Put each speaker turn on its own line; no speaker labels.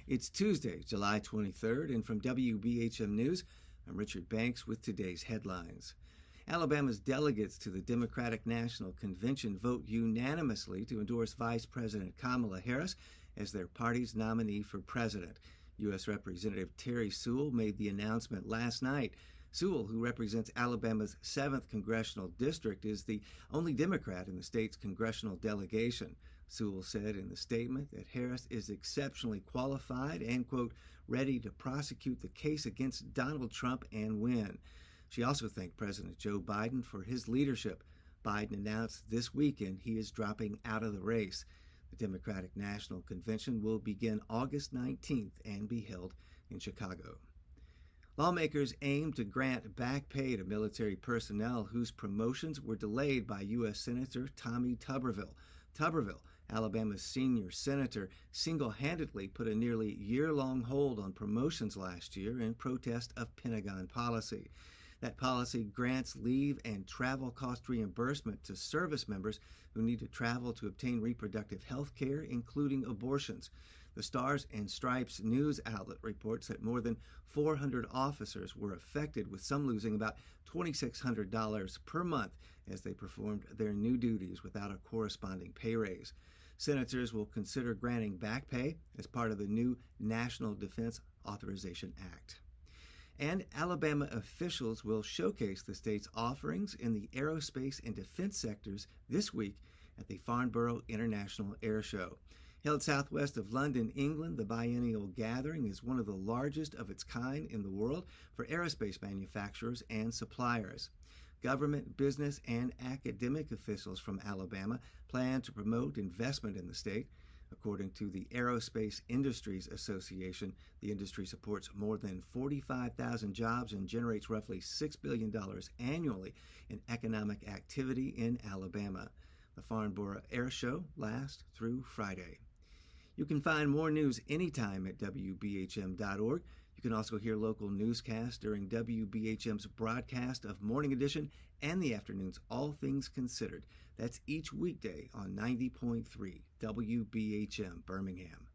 It's Tuesday, July 23rd, and from WBHM News, I'm Richard Banks with today's headlines. Alabama's delegates to the Democratic National Convention vote unanimously to endorse Vice President Kamala Harris as their party's nominee for president. U.S. Representative Terry Sewell made the announcement last night. Sewell, who represents Alabama's 7th Congressional District, is the only Democrat in the state's congressional delegation. Sewell said in the statement that Harris is exceptionally qualified and, quote, ready to prosecute the case against Donald Trump and win. She also thanked President Joe Biden for his leadership. Biden announced this weekend he is dropping out of the race. The Democratic National Convention will begin August 19th and be held in Chicago. Lawmakers aim to grant back pay to military personnel whose promotions were delayed by U.S. Senator Tommy Tuberville. Tuberville, Alabama's senior senator, single-handedly put a nearly year-long hold on promotions last year in protest of Pentagon policy. That policy grants leave and travel cost reimbursement to service members who need to travel to obtain reproductive health care, including abortions. The Stars and Stripes news outlet reports that more than 400 officers were affected, with some losing about $2,600 per month as they performed their new duties without a corresponding pay raise. Senators will consider granting back pay as part of the new National Defense Authorization Act. And Alabama officials will showcase the state's offerings in the aerospace and defense sectors this week at the Farnborough International Air Show. Held southwest of London, England, the biennial gathering is one of the largest of its kind in the world for aerospace manufacturers and suppliers. Government, business, and academic officials from Alabama plan to promote investment in the state. According to the Aerospace Industries Association, the industry supports more than 45,000 jobs and generates roughly $6 billion annually in economic activity in Alabama. The Farnborough Air Show lasts through Friday. You can find more news anytime at WBHM.org. You can also hear local newscasts during WBHM's broadcast of Morning Edition and the afternoon's All Things Considered. That's each weekday on 90.3 WBHM Birmingham.